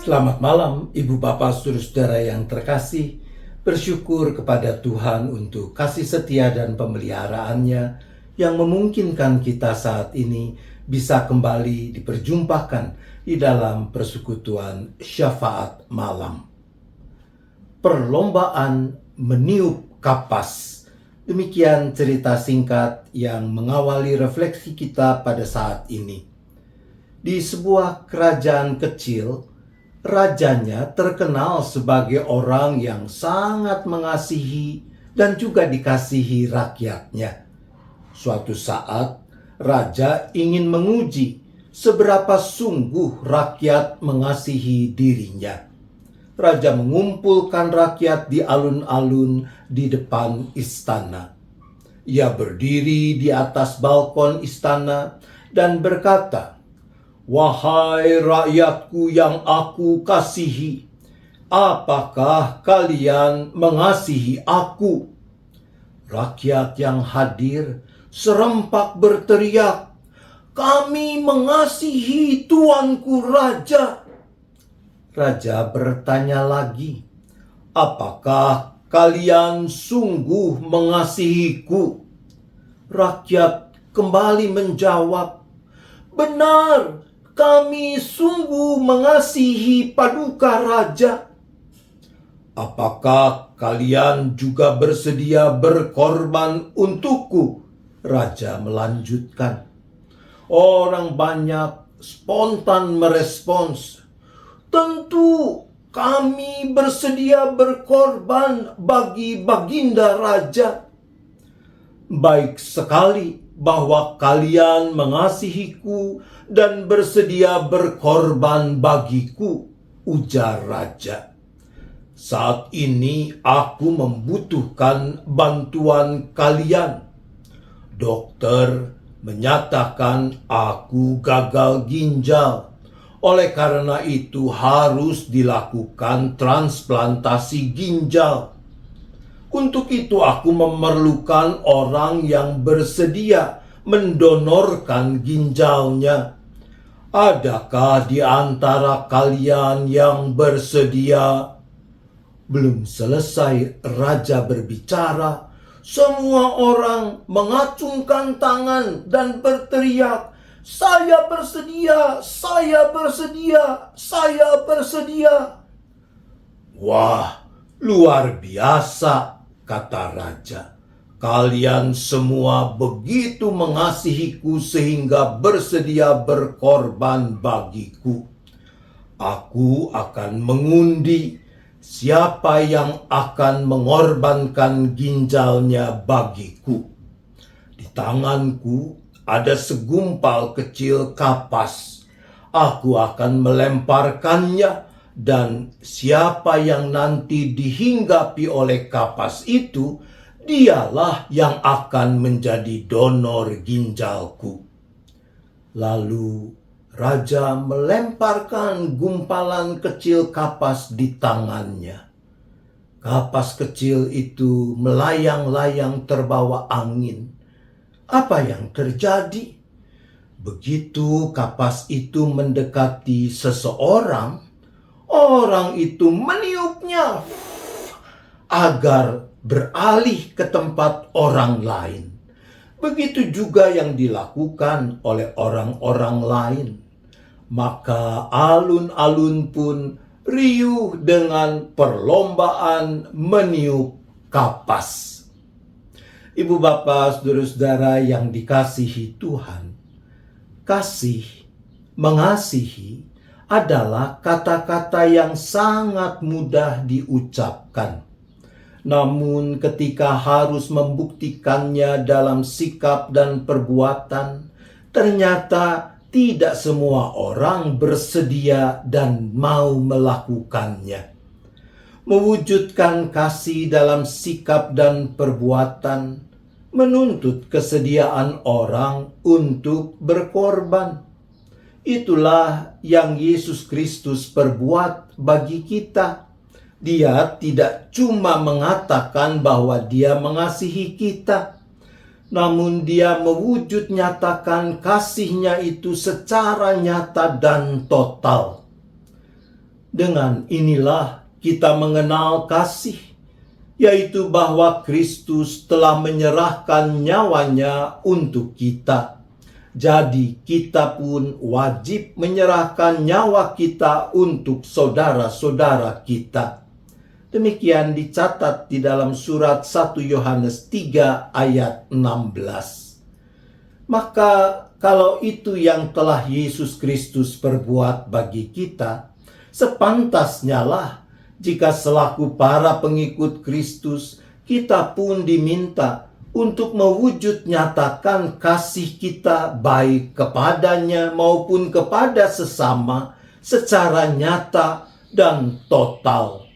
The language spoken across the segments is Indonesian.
Selamat malam, Ibu Bapak Saudara-saudara yang terkasih. Bersyukur kepada Tuhan untuk kasih setia dan pemeliharaannya yang memungkinkan kita saat ini bisa kembali diperjumpakan di dalam persekutuan syafaat malam. Perlombaan meniup kapas. Demikian cerita singkat yang mengawali refleksi kita pada saat ini. Di sebuah kerajaan kecil, rajanya terkenal sebagai orang yang sangat mengasihi dan juga dikasihi rakyatnya. Suatu saat, raja ingin menguji seberapa sungguh rakyat mengasihi dirinya. Raja mengumpulkan rakyat di alun-alun di depan istana. Ia berdiri di atas balkon istana dan berkata, "Wahai rakyatku yang aku kasihi, apakah kalian mengasihi aku?" Rakyat yang hadir serempak berteriak, "Kami mengasihi tuanku raja." Raja bertanya lagi, "Apakah kalian sungguh mengasihiku?" Rakyat kembali menjawab, "Benar, kami sungguh mengasihi paduka raja." "Apakah kalian juga bersedia berkorban untukku?" Raja melanjutkan. Orang banyak spontan merespons, "Tentu kami bersedia berkorban bagi baginda raja." "Baik sekali bahwa kalian mengasihiku dan bersedia berkorban bagiku," ujar raja. "Saat ini aku membutuhkan bantuan kalian. Dokter menyatakan aku gagal ginjal. Oleh karena itu harus dilakukan transplantasi ginjal. Untuk itu aku memerlukan orang yang bersedia mendonorkan ginjalnya. Adakah di antara kalian yang bersedia?" Belum selesai raja berbicara, semua orang mengacungkan tangan dan berteriak, "Saya bersedia, saya bersedia, saya bersedia." "Wah, luar biasa," kata raja. "Kalian semua begitu mengasihiku sehingga bersedia berkorban bagiku. Aku akan mengundi siapa yang akan mengorbankan ginjalnya bagiku. Di tanganku ada segumpal kecil kapas. Aku akan melemparkannya, dan siapa yang nanti dihinggapi oleh kapas itu, dialah yang akan menjadi donor ginjalku." Lalu raja melemparkan gumpalan kecil kapas di tangannya. Kapas kecil itu melayang-layang terbawa angin. Apa yang terjadi? Begitu kapas itu mendekati seseorang, orang itu meniupnya agar beralih ke tempat orang lain. Begitu juga yang dilakukan oleh orang-orang lain. Maka alun-alun pun riuh dengan perlombaan meniup kapas. Ibu bapak, saudara-saudara yang dikasihi Tuhan, kasih, mengasihi adalah kata-kata yang sangat mudah diucapkan. Namun ketika harus membuktikannya dalam sikap dan perbuatan, ternyata tidak semua orang bersedia dan mau melakukannya. Mewujudkan kasih dalam sikap dan perbuatan menuntut kesediaan orang untuk berkorban. Itulah yang Yesus Kristus perbuat bagi kita. Dia tidak cuma mengatakan bahwa Dia mengasihi kita, namun Dia mewujud nyatakan kasih-Nya itu secara nyata dan total. Dengan inilah kita mengenal kasih, yaitu bahwa Kristus telah menyerahkan nyawanya untuk kita. Jadi kita pun wajib menyerahkan nyawa kita untuk saudara-saudara kita. Demikian dicatat di dalam surat 1 Yohanes 3 ayat 16. Maka kalau itu yang telah Yesus Kristus perbuat bagi kita, sepantasnya lah jika selaku para pengikut Kristus kita pun diminta untuk mewujud nyatakan kasih kita baik kepadanya maupun kepada sesama secara nyata dan total.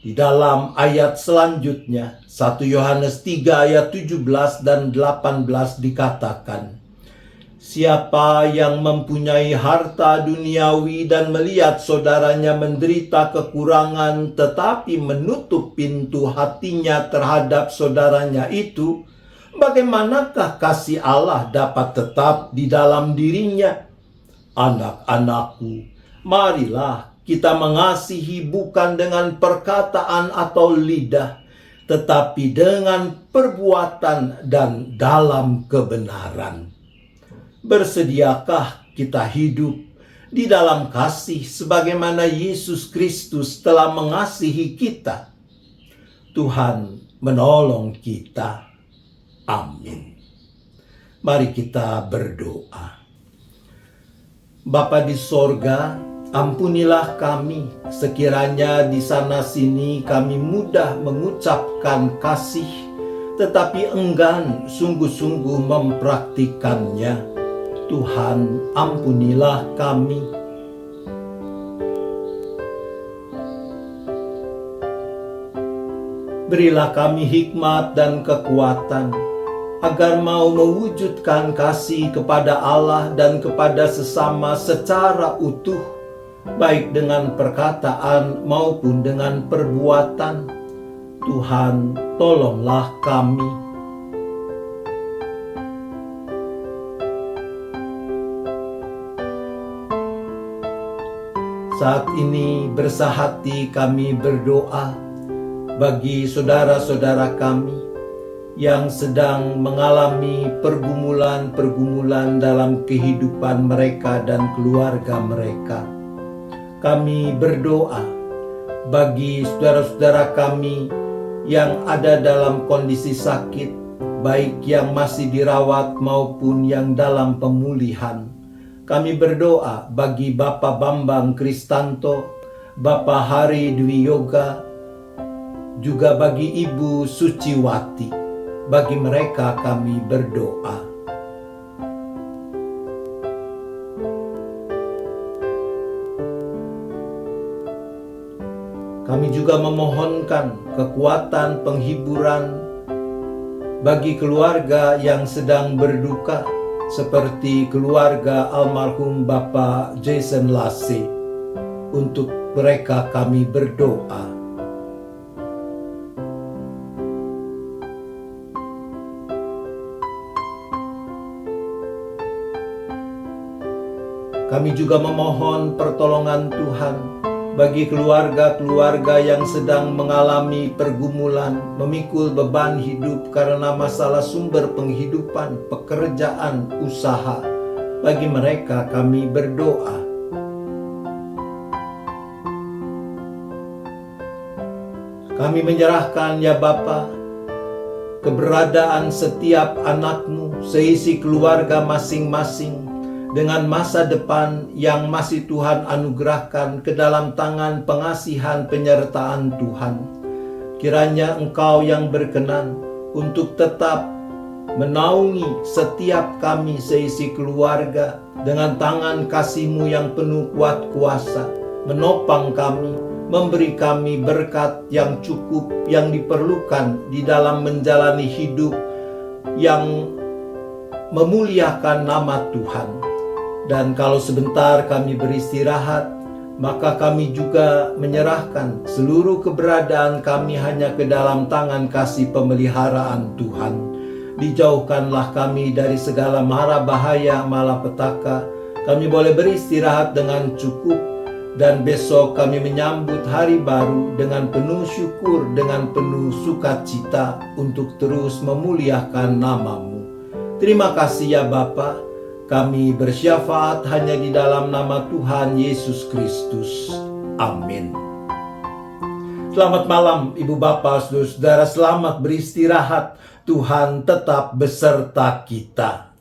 Di dalam ayat selanjutnya, 1 Yohanes 3 ayat 17 dan 18 dikatakan, siapa yang mempunyai harta duniawi dan melihat saudaranya menderita kekurangan tetapi menutup pintu hatinya terhadap saudaranya itu, bagaimanakah kasih Allah dapat tetap di dalam dirinya? Anak-anakku, marilah kita mengasihi bukan dengan perkataan atau lidah, tetapi dengan perbuatan dan dalam kebenaran. Bersediakah kita hidup di dalam kasih sebagaimana Yesus Kristus telah mengasihi kita? Tuhan menolong kita. Amin. Mari kita berdoa. Bapa di sorga, ampunilah kami sekiranya di sana sini kami mudah mengucapkan kasih tetapi enggan sungguh-sungguh mempraktikannya. Tuhan, ampunilah kami. Berilah kami hikmat dan kekuatan agar mau mewujudkan kasih kepada Allah dan kepada sesama secara utuh, baik dengan perkataan maupun dengan perbuatan. Tuhan, tolonglah kami. Saat ini bersahati kami berdoa bagi saudara-saudara kami yang sedang mengalami pergumulan-pergumulan dalam kehidupan mereka dan keluarga mereka. Kami berdoa bagi saudara-saudara kami yang ada dalam kondisi sakit, baik yang masih dirawat maupun yang dalam pemulihan. Kami berdoa bagi Bapak Bambang Kristanto, Bapak Hari Dwi Yoga, juga bagi Ibu Suciwati. Bagi mereka kami berdoa. Kami juga memohonkan kekuatan penghiburan bagi keluarga yang sedang berduka, seperti keluarga almarhum Bapak Jason Lasse. Untuk mereka kami berdoa. Kami juga memohon pertolongan Tuhan bagi keluarga-keluarga yang sedang mengalami pergumulan, memikul beban hidup karena masalah sumber penghidupan, pekerjaan, usaha. Bagi mereka kami berdoa. Kami menyerahkan ya Bapa, keberadaan setiap anakmu, seisi keluarga masing-masing, dengan masa depan yang masih Tuhan anugerahkan ke dalam tangan pengasihan penyertaan Tuhan. Kiranya Engkau yang berkenan untuk tetap menaungi setiap kami seisi keluarga dengan tangan kasih-Mu yang penuh kuat kuasa, menopang kami, memberi kami berkat yang cukup yang diperlukan di dalam menjalani hidup yang memuliakan nama Tuhan. Dan kalau sebentar kami beristirahat, maka kami juga menyerahkan seluruh keberadaan kami hanya ke dalam tangan kasih pemeliharaan Tuhan. Dijauhkanlah kami dari segala mara bahaya malapetaka. Kami boleh beristirahat dengan cukup, Dan besok kami menyambut hari baru dengan penuh syukur, dengan penuh sukacita untuk terus memuliakan nama-Mu. Terima kasih ya Bapa. Kami bersyafaat hanya di dalam nama Tuhan Yesus Kristus. Amin. Selamat malam Ibu Bapak, Saudara-saudara, selamat beristirahat. Tuhan tetap beserta kita.